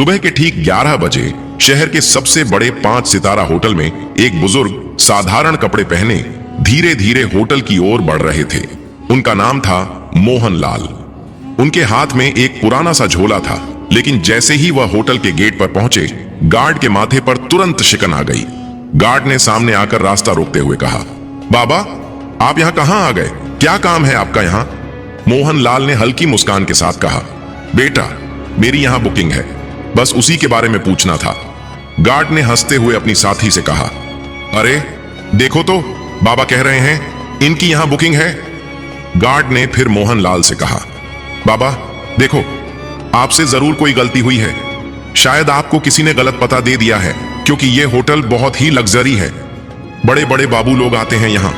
सुबह के ठीक 11 बजे शहर के सबसे बड़े 5 सितारा होटल में एक बुजुर्ग साधारण कपड़े पहने धीरे धीरे होटल की ओर बढ़ रहे थे। उनका नाम था मोहन लाल। उनके हाथ में एक पुराना सा झोला था, लेकिन जैसे ही वह होटल के गेट पर पहुंचे, गार्ड के माथे पर तुरंत शिकन आ गई। गार्ड ने सामने आकर रास्ता रोकते हुए कहा, बाबा आप यहाँ कहाँ आ गए? क्या काम है आपका यहाँ? मोहन लाल ने हल्की मुस्कान के साथ कहा, बेटा मेरी यहाँ बुकिंग है, बस उसी के बारे में पूछना था। गार्ड ने हंसते हुए अपनी साथी से कहा, अरे देखो तो बाबा कह रहे हैं इनकी यहाँ बुकिंग है। गार्ड ने फिर मोहन लाल से कहा, बाबा देखो आपसे जरूर कोई गलती हुई है, शायद आपको किसी ने गलत पता दे दिया है, क्योंकि यह होटल बहुत ही लग्जरी है। बड़े बड़े बाबू लोग आते हैं यहाँ,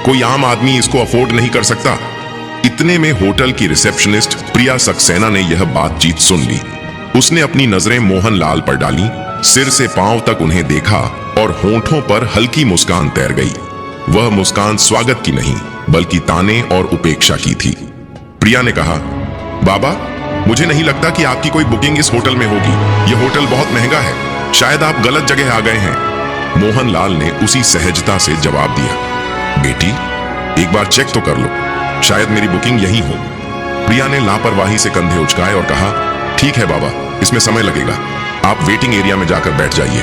कोई आम आदमी इसको अफोर्ड नहीं कर सकता। इतने में होटल की रिसेप्शनिस्ट प्रिया सक्सेना ने यह बातचीत सुन ली। उसने अपनी नजरें मोहन लाल पर डाली, सिर से पांव तक उन्हें देखा और होंठों पर हल्की मुस्कान तैर गई। वह मुस्कान स्वागत की नहीं बल्कि ताने और उपेक्षा की थी। प्रिया ने कहा, बाबा मुझे नहीं लगता कि आपकी कोई बुकिंग इस होटल में होगी, यह होटल बहुत महंगा है, शायद आप गलत जगह आ गए हैं। मोहन लाल ने उसी सहजता से जवाब दिया, बेटी एक बार चेक तो कर लो, शायद मेरी बुकिंग यही हो। प्रिया ने लापरवाही से कंधे उचकाए और कहा, ठीक है बाबा, इसमें समय लगेगा, आप वेटिंग एरिया में जाकर बैठ जाइए।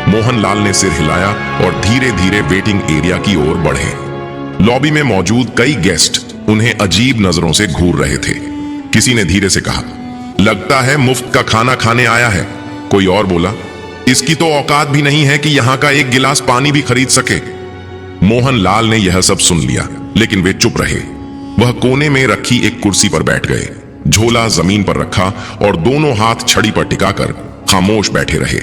मोहन लाल ने सिर हिलाया और धीरे धीरे वेटिंग एरिया की ओर बढ़े। लॉबी में मौजूद कई गेस्ट उन्हें अजीब नजरों से घूर रहे थे। किसी ने धीरे से कहा, लगता है मुफ्त का खाना खाने आया है। कोई और बोला, इसकी तो औकात भी नहीं है कि यहाँ का एक गिलास पानी भी खरीद सके। मोहन लाल ने यह सब सुन लिया, लेकिन वे चुप रहे। वह कोने में रखी एक कुर्सी पर बैठ गए, झोला जमीन पर रखा और दोनों हाथ छड़ी पर टिकाकर खामोश बैठे रहे।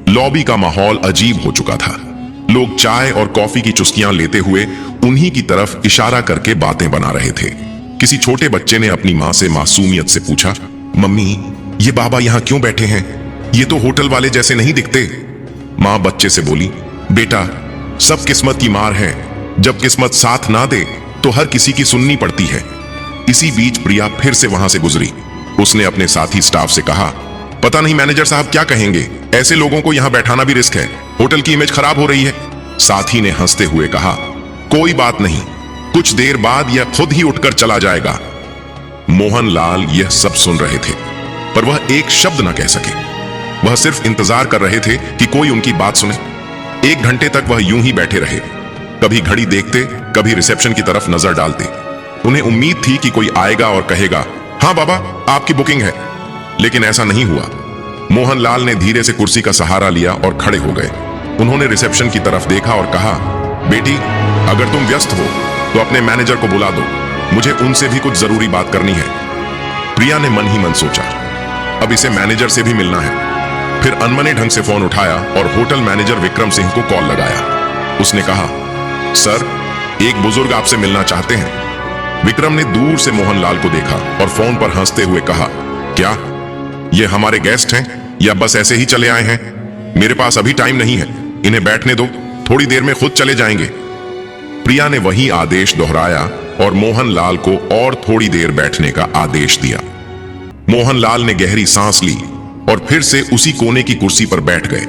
लॉबी का माहौल अजीब हो चुका था। लोग चाय और कॉफी की चुस्कियां लेते हुए उन्हीं की तरफ इशारा करके बातें बना रहे थे। किसी छोटे बच्चे ने अपनी मां से मासूमियत से पूछा, मम्मी ये बाबा यहाँ क्यों बैठे हैं? ये तो होटल वाले जैसे नहीं दिखते। मां बच्चे से बोली, बेटा सब किस्मत की मार है, जब किस्मत साथ ना दे तो हर किसी की सुननी पड़ती है। इसी बीच प्रिया फिर से वहां से गुजरी। उसने अपने साथी स्टाफ से कहा, पता नहीं मैनेजर साहब क्या कहेंगे, ऐसे लोगों को यहां बैठाना भी रिस्क है, होटल की इमेज खराब हो रही है। साथी ने हंसते हुए कहा, कोई बात नहीं, कुछ देर बाद यह खुद ही उठकर चला जाएगा। मोहन लाल यह सब सुन रहे थे, पर वह एक शब्द न कह सके। वह सिर्फ इंतजार कर रहे थे कि कोई उनकी बात सुने। 1 घंटे तक वह यूं ही बैठे रहे, कभी घड़ी देखते, कभी रिसेप्शन की तरफ नजर डालते। उन्हें उम्मीद थी कि कोई आएगा और कहेगा, हाँ बाबा आपकी बुकिंग है, लेकिन ऐसा नहीं हुआ। मोहन लाल ने धीरे से कुर्सी का सहारा लिया और खड़े हो गए। उन्होंने रिसेप्शन की तरफ देखा और कहा, बेटी अगर तुम व्यस्त हो तो अपने मैनेजर को बुला दो, मुझे उनसे भी कुछ जरूरी बात करनी है। प्रिया ने मन ही मन सोचा, अब इसे मैनेजर से भी मिलना है। फिर अनमने ढंग से फोन उठाया और होटल मैनेजर विक्रम सिंह को कॉल लगाया। उसने कहा, सर एक बुजुर्ग आपसे मिलना चाहते हैं। विक्रम ने दूर से मोहन लाल को देखा और फोन पर हंसते हुए कहा, क्या ये हमारे गेस्ट हैं या बस ऐसे ही चले आए हैं? मेरे पास अभी टाइम नहीं है, इन्हें बैठने दो, थोड़ी देर में खुद चले जाएंगे। प्रिया ने वही आदेश दोहराया और मोहन लाल को और थोड़ी देर बैठने का आदेश दिया। मोहन लाल ने गहरी सांस ली और फिर से उसी कोने की कुर्सी पर बैठ गए।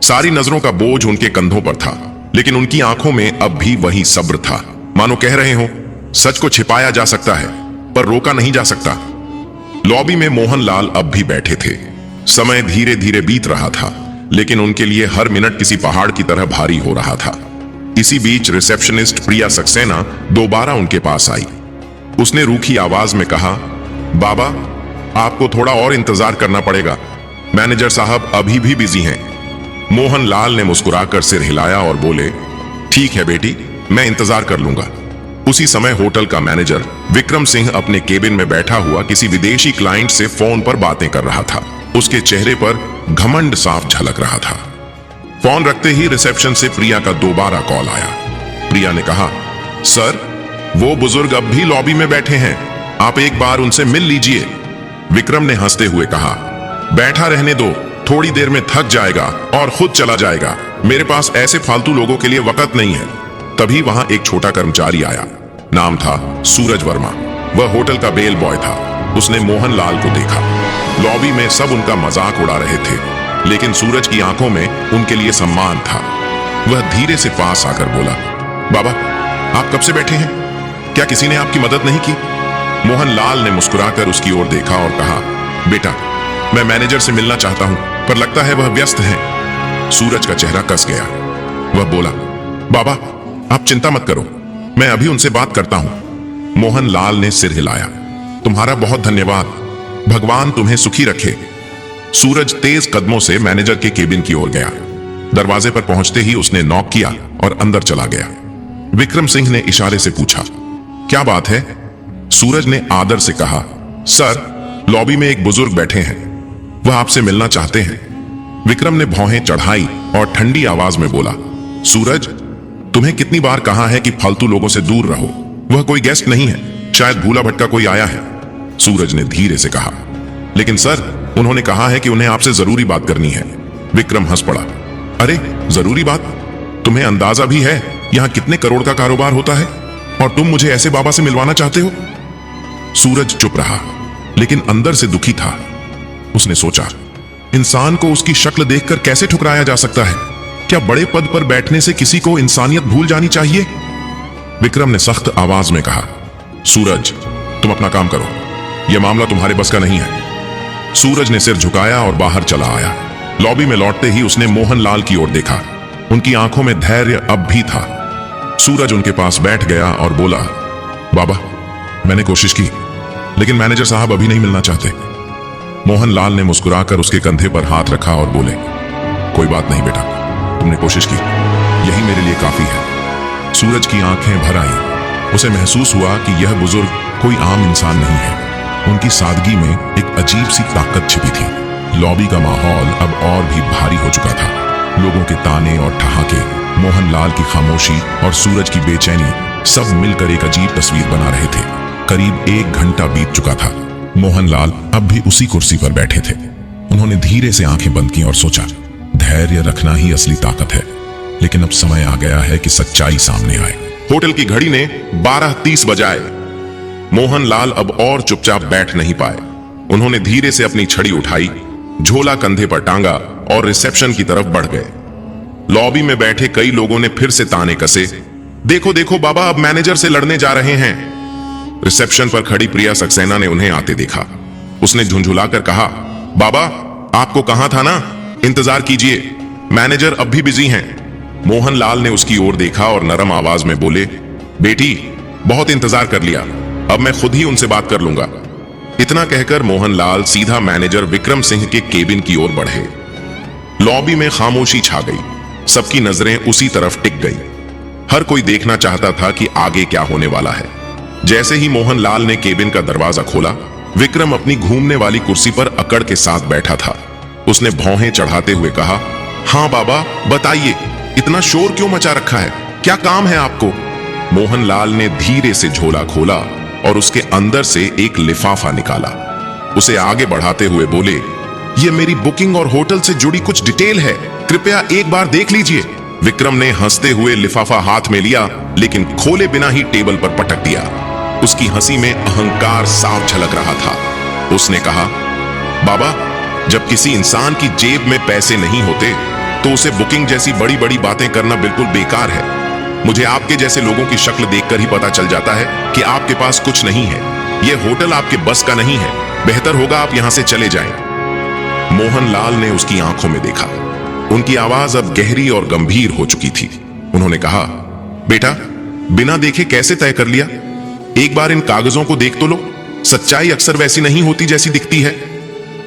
सारी नजरों का बोझ उनके कंधों पर था, लेकिन उनकी आंखों में अब भी वही सब्र था, मानो कह रहे हो, सच को छिपाया जा सकता है पर रोका नहीं जा सकता। लॉबी में मोहन लाल अब भी बैठे थे। समय धीरे धीरे बीत रहा था, लेकिन उनके लिए हर मिनट किसी पहाड़ की तरह भारी हो रहा था। इसी बीच रिसेप्शनिस्ट प्रिया सक्सेना दोबारा उनके पास आई। उसने रूखी आवाज में कहा, बाबा आपको थोड़ा और इंतजार करना पड़ेगा, मैनेजर साहब अभी भी बिजी हैं। मोहन लाल ने मुस्कुराकर सिर हिलाया और बोले, ठीक है बेटी, मैं इंतजार कर लूंगा। उसी समय होटल का मैनेजर विक्रम सिंह अपने केबिन में बैठा हुआ किसी विदेशी क्लाइंट से फोन पर बातें कर रहा था। उसके चेहरे पर घमंड साफ झलक रहा था। फोन रखते ही रिसेप्शन से प्रिया का दोबारा कॉल आया। प्रिया ने कहा, सर वो बुजुर्ग अब भी लॉबी में बैठे हैं, आप एक बार उनसे मिल लीजिए। विक्रम ने हंसते हुए कहा, बैठा रहने दो, थोड़ी देर में थक जाएगा और खुद चला जाएगा, मेरे पास ऐसे फालतू लोगों के लिए वक्त नहीं है। तभी वहां एक छोटा कर्मचारी आया, नाम था सूरज वर्मा। वह होटल का बेल बॉय था। उसने मोहन लाल को देखा। लॉबी में सब उनका मजाक उड़ा रहे थे, लेकिन सूरज की आंखों में उनके लिए सम्मान था। वह धीरे से पास आकर बोला, बाबा आप कब से बैठे हैं? क्या किसी ने आपकी मदद नहीं की? मोहनलाल ने मुस्कुराकर उसकी ओर देखा और कहा, बेटा मैं मैनेजर से मिलना चाहता हूं, पर लगता है वह व्यस्त हैं। सूरज का चेहरा कस गया। वह बोला, बाबा आप चिंता मत करो, मैं अभी उनसे बात करता हूं। मोहनलाल ने सिर हिलाया। तुम्हारा बहुत धन्यवाद, भगवान तुम्हें सुखी रखे। सूरज तेज कदमों से मैनेजर के केबिन की ओर गया। दरवाजे पर पहुंचते ही उसने नॉक किया और अंदर चला गया। विक्रम सिंह ने इशारे से पूछा, क्या बात है? सूरज ने आदर से कहा, सर लॉबी में एक बुजुर्ग बैठे हैं, वह आपसे मिलना चाहते हैं। विक्रम ने भौहें चढ़ाई और ठंडी आवाज में बोला, सूरज तुम्हें कितनी बार कहा है कि फालतू लोगों से दूर रहो, वह कोई गेस्ट नहीं है, शायद भूला भटका कोई आया है। सूरज ने धीरे से कहा, लेकिन सर उन्होंने कहा है कि उन्हें आपसे जरूरी बात करनी है। विक्रम हंस पड़ा, अरे जरूरी बात? तुम्हें अंदाजा भी है यहां कितने करोड़ का कारोबार होता है और तुम मुझे ऐसे बाबा से मिलवाना चाहते हो? सूरज चुप रहा, लेकिन अंदर से दुखी था। उसने सोचा, इंसान को उसकी शक्ल देखकर कैसे ठुकराया जा सकता है? क्या बड़े पद पर बैठने से किसी को इंसानियत भूल जानी चाहिए? विक्रम ने सख्त आवाज में कहा, सूरज तुम अपना काम करो, यह मामला तुम्हारे बस का नहीं है। सूरज ने सिर झुकाया और बाहर चला आया। लॉबी में लौटते ही उसने मोहनलाल की ओर देखा। उनकी आंखों में धैर्य अब भी था। सूरज उनके पास बैठ गया और बोला, बाबा मैंने कोशिश की, लेकिन मैनेजर साहब अभी नहीं मिलना चाहते। मोहनलाल ने मुस्कुराकर उसके कंधे पर हाथ रखा और बोले, कोई बात नहीं बेटा, तुमने कोशिश की, यही मेरे लिए काफी है। सूरज की आंखें भर आईं। उसे महसूस हुआ कि यह बुजुर्ग कोई आम इंसान नहीं है। उनकी सादगी में एक अजीब सी ताकत छिपी थी। लॉबी का माहौल अब और भी भारी हो चुका था। लोगों के ताने और ठहाके, मोहनलाल की खामोशी और सूरज की बेचैनी सब मिलकर एक अजीब तस्वीर बना रहे थे। करीब 1 घंटा बीत चुका था। मोहनलाल अब भी उसी कुर्सी पर बैठे थे। उन्होंने धीरे से आंखें बंद की और सोचा, धैर्य रखना ही असली ताकत है। लेकिन अब समय आ गया है कि सच्चाई सामने आए। होटल की घड़ी ने 12:30 बजाए। मोहनलाल अब और चुपचाप बैठ नहीं पाए। उन्होंने धीरे से अपनी छड़ी उठाई, झोला कंधे पर टांगा और रिसेप्शन की तरफ बढ़ गए। लॉबी में बैठे कई लोगों ने फिर से ताने कसे, देखो देखो बाबा अब मैनेजर से लड़ने जा रहे हैं। रिसेप्शन पर खड़ी प्रिया सक्सेना ने उन्हें आते देखा। उसने झुंझुलाकर कहा, बाबा आपको कहा था ना, इंतजार कीजिए, मैनेजर अब भी बिजी हैं। मोहनलाल ने उसकी ओर देखा और नरम आवाज में बोले, बेटी बहुत इंतजार कर लिया, अब मैं खुद ही उनसे बात कर लूंगा। इतना कहकर मोहनलाल सीधा मैनेजर विक्रम सिंह के केबिन की ओर बढ़े। लॉबी में खामोशी छा गई। सबकी नजरें उसी तरफ टिक गई। हर कोई देखना चाहता था कि आगे क्या होने वाला है। जैसे ही मोहनलाल ने केबिन का दरवाजा खोला, विक्रम अपनी घूमने वाली कुर्सी पर अकड़ के साथ बैठा था। उसने भौहें चढ़ाते हुए कहा, हाँ बाबा बताइए, इतना शोर क्यों मचा रखा है, क्या काम है आपको? मोहनलाल ने धीरे से झोला खोला और उसके अंदर से एक लिफाफा निकाला। उसे आगे बढ़ाते हुए बोले, ये मेरी बुकिंग और होटल से जुड़ी कुछ डिटेल है, कृपया एक बार देख लीजिए। विक्रम ने हंसते हुए लिफाफा हाथ में लिया, लेकिन खोले बिना ही टेबल पर पटक दिया। उसकी हंसी में अहंकार साफ झलक रहा था। उसने कहा, बाबा जब किसी इंसान की जेब में पैसे नहीं होते तो उसे बुकिंग जैसी बड़ी बड़ी बातें करना बिल्कुल बेकार है। मुझे आपके जैसे लोगों की शक्ल देखकर ही पता चल जाता है कि आपके पास कुछ नहीं है। यह होटल आपके बस का नहीं है, बेहतर होगा आप यहां से चले जाएं। मोहनलाल ने उसकी आंखों में देखा। उनकी आवाज अब गहरी और गंभीर हो चुकी थी। उन्होंने कहा, बेटा बिना देखे कैसे तय कर लिया? एक बार इन कागजों को देख तो लो, सच्चाई अक्सर वैसी नहीं होती जैसी दिखती है।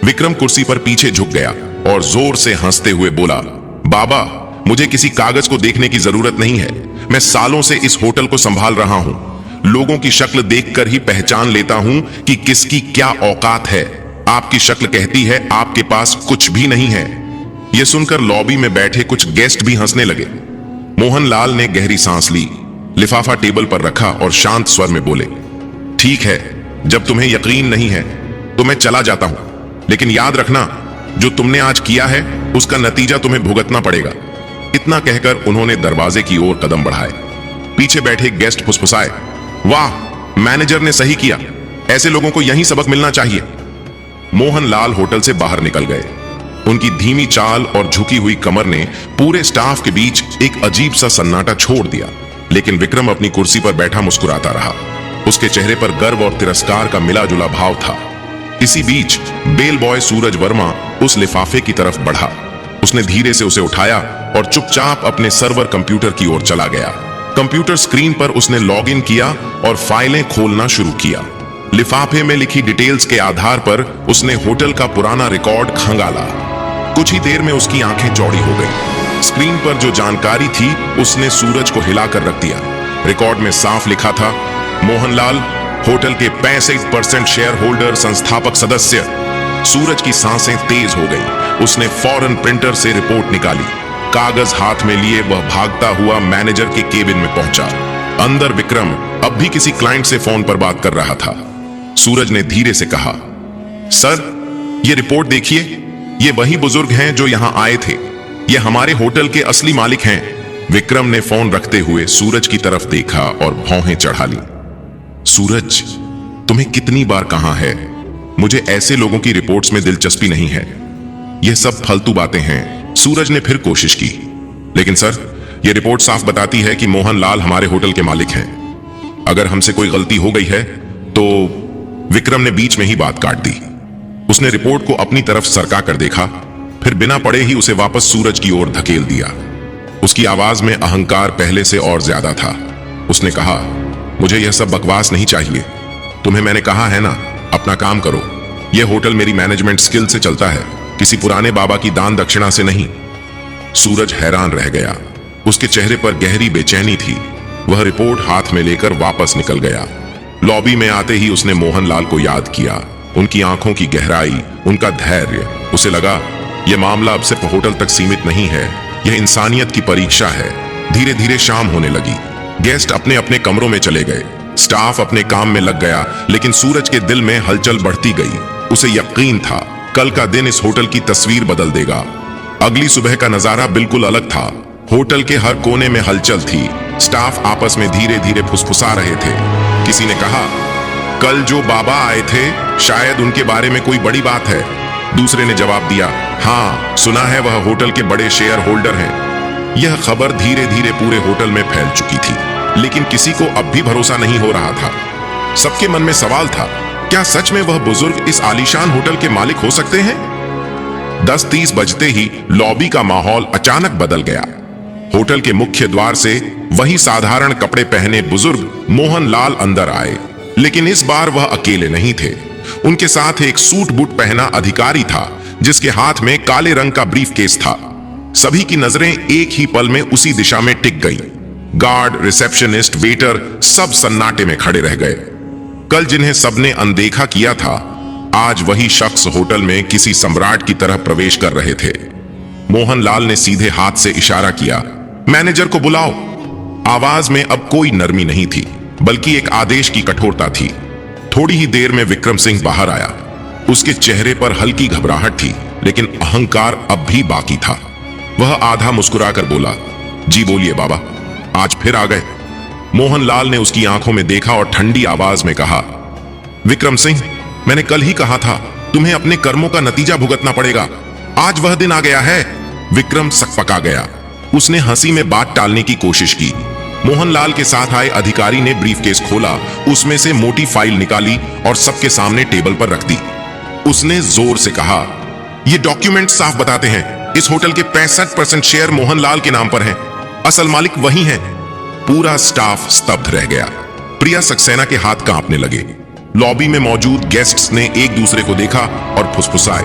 विक्रम कुर्सी पर पीछे झुक गया और जोर से हंसते हुए बोला, बाबा मुझे किसी कागज को देखने की जरूरत नहीं है। मैं सालों से इस होटल को संभाल रहा हूं। लोगों की शक्ल देखकर ही पहचान लेता हूं कि किसकी क्या औकात है। आपकी शक्ल कहती है आपके पास कुछ भी नहीं है। यह सुनकर लॉबी में बैठे कुछ गेस्ट भी हंसने लगे। मोहनलाल ने गहरी सांस ली, लिफाफा टेबल पर रखा और शांत स्वर में बोले, ठीक है, जब तुम्हें यकीन नहीं है तो मैं चला जाता हूं, लेकिन याद रखना जो तुमने आज किया है उसका नतीजा तुम्हें भुगतना पड़ेगा। इतना कहकर उन्होंने दरवाजे की ओर कदम बढ़ाए। पीछे बैठे गेस्ट फुसफुसाए, वाह मैनेजर ने सही किया, ऐसे लोगों को यही सबक मिलना चाहिए। मोहनलाल होटल से बाहर निकल गए। उनकी धीमी चाल और झुकी हुई कमर ने पूरे स्टाफ के बीच एक अजीब सा सन्नाटा छोड़ दिया, लेकिन विक्रम अपनी कुर्सी पर बैठा मुस्कुराता रहा। उसके चेहरे पर गर्व और तिरस्कार का मिला जुला भाव था। इसी बीच बेल बॉय सूरज वर्मा उस लिफाफे की तरफ बढ़ा। उसने धीरे से उसे उठाया और चुपचाप अपने सर्वर कंप्यूटर की ओर चला गया। कंप्यूटर स्क्रीन पर उसने लॉगिन किया और फाइलें खोलना शुरू किया। लिफाफे में लिखी डिटेल्स के आधार पर उसने होटल का पुराना रिकॉर्ड खंगाला। कुछ ही देर में उसकी आंखें चौड़ी हो गई। स्क्रीन पर जो जानकारी थी उसने सूरज को हिलाकर रख दिया। रिकॉर्ड में साफ लिखा था, मोहनलाल होटल के 65% शेयर होल्डर संस्थापक सदस्य। सूरज की सांसें तेज हो गई। उसने फौरन प्रिंटर से रिपोर्ट निकाली। कागज हाथ में लिए वह भागता हुआ मैनेजर के केबिन में पहुंचा। अंदर विक्रम अब भी किसी क्लाइंट से फोन पर बात कर रहा था। सूरज ने धीरे से कहा, सर ये रिपोर्ट देखिए, ये वही बुजुर्ग हैं जो यहां आए थे। ये हमारे होटल के असली मालिक हैं। विक्रम ने फोन रखते हुए सूरज की तरफ देखा और भौहें चढ़ा ली। सूरज, तुम्हें कितनी बार कहा है, मुझे ऐसे लोगों की रिपोर्ट्स में दिलचस्पी नहीं है। यह सब फालतू बातें हैं। सूरज ने फिर कोशिश की, लेकिन सर यह रिपोर्ट साफ बताती है कि मोहनलाल हमारे होटल के मालिक हैं। अगर हमसे कोई गलती हो गई है तो। विक्रम ने बीच में ही बात काट दी। उसने रिपोर्ट को अपनी तरफ सरका कर देखा, फिर बिना पढ़े ही उसे वापस सूरज की ओर धकेल दिया। उसकी आवाज में अहंकार पहले से और ज्यादा था। उसने कहा, मुझे यह सब बकवास नहीं चाहिए। तुम्हें मैंने कहा है ना, अपना काम करो। यह होटल मेरी मैनेजमेंट स्किल से चलता है, किसी पुराने बाबा की दान दक्षिणा से नहीं। सूरज हैरान रह गया। उसके चेहरे पर गहरी बेचैनी थी। वह रिपोर्ट हाथ में लेकर वापस निकल गया। लॉबी में आते ही उसने मोहनलाल को याद किया। उनकी आंखों की गहराई, उनका धैर्य। उसे लगा यह मामला अब सिर्फ होटल तक सीमित नहीं है, यह इंसानियत की परीक्षा है। धीरे धीरे शाम होने लगी। गेस्ट अपने अपने कमरों में चले गए। स्टाफ अपने काम में लग गया, लेकिन सूरज के दिल में हलचल बढ़ती गई। उसे यकीन था कल का दिन इस होटल की तस्वीर बदल देगा। अगली सुबह का नजारा बिल्कुल अलग था। होटल के हर कोने में हलचल थी। स्टाफ आपस में धीरे धीरे फुसफुसा रहे थे। किसी ने कहा, कल जो बाबा आए थे शायद उनके बारे में कोई बड़ी बात है। दूसरे ने जवाब दिया, हाँ सुना है वह होटल के बड़े शेयर होल्डर हैं। यह खबर धीरे धीरे पूरे होटल में फैल चुकी थी, लेकिन किसी को अब भी भरोसा नहीं हो रहा था। सबके मन में सवाल था, क्या सच में वह बुजुर्ग इस आलीशान होटल के मालिक हो सकते हैं? 10:30 बजते ही लॉबी का माहौल अचानक बदल गया। होटल के मुख्य द्वार से वही साधारण कपड़े पहने बुजुर्ग मोहनलाल अंदर आए, लेकिन इस बार वह अकेले नहीं थे। उनके साथ एक सूट बूट पहना अधिकारी था, जिसके हाथ में काले रंग का ब्रीफकेस था। सभी की नजरें एक ही पल में उसी दिशा में टिक गईं। गार्ड, रिसेप्शनिस्ट, वेटर सब सन्नाटे में खड़े रह गए। कल जिन्हें सबने अनदेखा किया था, आज वही शख्स होटल में किसी सम्राट की तरह प्रवेश कर रहे थे। मोहनलाल ने सीधे हाथ से इशारा किया, मैनेजर को बुलाओ। आवाज में अब कोई नरमी नहीं थी, बल्कि एक आदेश की कठोरता थी। थोड़ी ही देर में विक्रम सिंह बाहर आया। उसके चेहरे पर हल्की घबराहट थी, लेकिन अहंकार अब भी बाकी था। वह आधा मुस्कुराकर बोला, जी बोलिए बाबा, आज फिर आ गए। मोहनलाल ने उसकी आंखों में देखा और ठंडी आवाज में कहा, विक्रम सिंह, मैंने कल ही कहा था तुम्हें अपने कर्मों का नतीजा भुगतना पड़ेगा। आज वह दिन आ गया है। विक्रम सकपका गया। उसने हंसी में बात टालने की कोशिश की। मोहनलाल के साथ आए अधिकारी ने ब्रीफकेस खोला, उसमें से मोटी फाइल निकाली और सबके सामने टेबल पर रख दी। उसने जोर से कहा, ये डॉक्यूमेंट साफ बताते हैं इस होटल के 65% शेयर मोहनलाल के नाम पर हैं। असल मालिक वही हैं। पूरा स्टाफ स्तब्ध रह गया। प्रिया सक्सेना के हाथ कांपने लगे। लॉबी में मौजूद गेस्ट्स ने एक दूसरे को देखा और फुसफुसाए,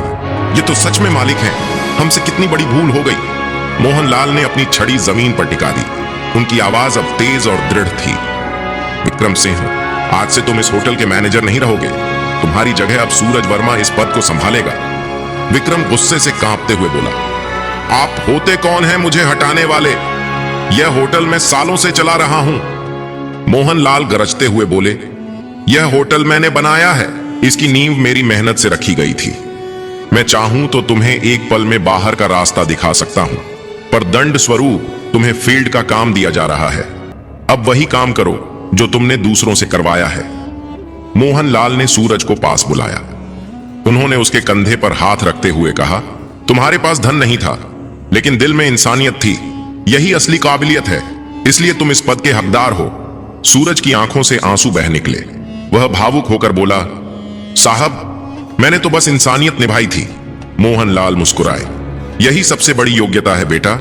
ये तो सच में मालिक हैं। हमसे कितनी बड़ी भूल हो गई। मोहनलाल ने अपनी छड़ी जमीन पर टिका दी। उनकी आवाज अब तेज और दृढ़ थी। विक्रम सिंह, आज से तुम इस होटल के मैनेजर नहीं रहोगे। तुम्हारी जगह अब सूरज वर्मा इस पद को संभालेगा। विक्रम गुस्से से कांपते हुए बोला, आप होते कौन हैं मुझे हटाने वाले? यह होटल मैं सालों से चला रहा हूं। मोहनलाल गरजते हुए बोले, यह होटल मैंने बनाया है। इसकी नींव मेरी मेहनत से रखी गई थी। मैं चाहूं तो तुम्हें एक पल में बाहर का रास्ता दिखा सकता हूं, पर दंड स्वरूप तुम्हें फील्ड का काम दिया जा रहा है। अब वही काम करो जो तुमने दूसरों से करवाया है। मोहनलाल ने सूरज को पास बुलाया। उन्होंने उसके कंधे पर हाथ रखते हुए कहा, तुम्हारे पास धन नहीं था, लेकिन दिल में इंसानियत थी। यही असली काबिलियत है, इसलिए तुम इस पद के हकदार हो। सूरज की आंखों से आंसू बह निकले। वह भावुक होकर बोला, साहब, मैंने तो बस इंसानियत निभाई थी। मोहनलाल मुस्कुराए। यही सबसे बड़ी योग्यता है बेटा।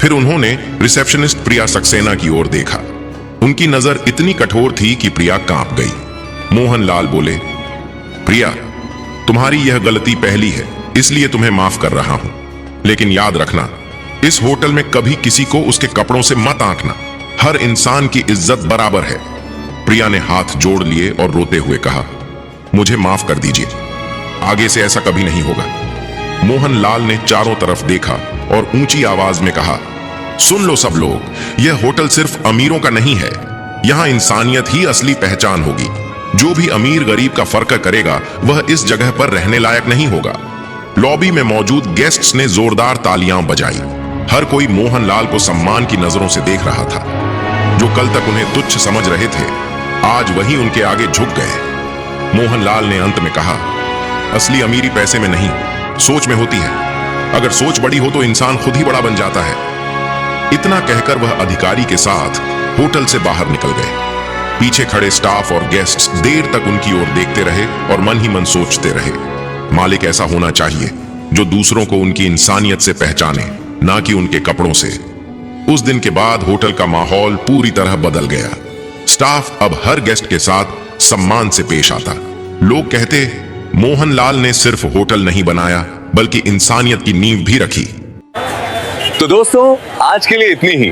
फिर उन्होंने रिसेप्शनिस्ट प्रिया सक्सेना की ओर देखा। उनकी नजर इतनी कठोर थी कि प्रिया कांप गई। मोहनलाल बोले, प्रिया, तुम्हारी यह गलती पहली है, इसलिए तुम्हें माफ कर रहा हूं। लेकिन याद रखना, इस होटल में कभी किसी को उसके कपड़ों से मत आंकना। हर इंसान की इज्जत बराबर है। प्रिया ने हाथ जोड़ लिए और रोते हुए कहा, मुझे माफ कर दीजिए, आगे से ऐसा कभी नहीं होगा। मोहनलाल ने चारों तरफ देखा और ऊंची आवाज में कहा, सुन लो सब लोग, यह होटल सिर्फ अमीरों का नहीं है। यहां इंसानियत ही असली पहचान होगी। जो भी अमीर गरीब का फर्क करेगा वह इस जगह पर रहने लायक नहीं होगा। लॉबी में मौजूद गेस्ट्स ने जोरदार तालियां बजाई। हर कोई मोहनलाल को सम्मान की नजरों से देख रहा था। जो कल तक उन्हें तुच्छ समझ रहे थे, आज वही उनके आगे झुक गए। मोहनलाल ने अंत में कहा, असली अमीरी पैसे में नहीं, सोच में होती है। अगर सोच बड़ी हो तो इंसान खुद ही बड़ा बन जाता है। इतना कहकर वह अधिकारी के साथ होटल से बाहर निकल गए। पीछे खड़े स्टाफ और गेस्ट्स देर तक उनकी ओर देखते रहे और मन ही मन सोचते रहे, मालिक ऐसा होना चाहिए जो दूसरों को उनकी इंसानियत से पहचाने, ना कि उनके कपड़ों से। उस दिन के बाद होटल का माहौल पूरी तरह बदल गया। स्टाफ अब हर गेस्ट के साथ सम्मान से पेश आता। लोग कहते, मोहनलाल ने सिर्फ होटल नहीं बनाया, बल्कि इंसानियत की नींव भी रखी। तो दोस्तों, आज के लिए इतनी ही।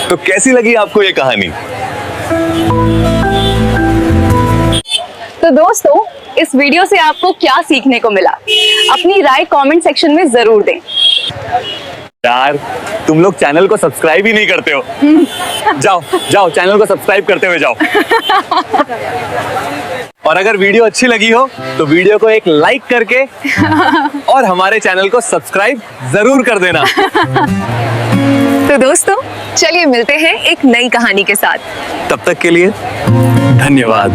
तो कैसी लगी आपको ये कहानी? तो दोस्तों, इस वीडियो से आपको क्या सीखने को मिला? अपनी राय कमेंट सेक्शन में जरूर दें। यार, तुम लोग चैनल को सब्सक्राइब ही नहीं करते हो। जाओ जाओ, चैनल को सब्सक्राइब करते हुए जाओ। और अगर वीडियो अच्छी लगी हो तो वीडियो को एक लाइक करके और हमारे चैनल को सब्सक्राइब जरूर कर देना। तो दोस्तों, चलिए मिलते हैं एक नई कहानी के साथ। तब तक के लिए धन्यवाद।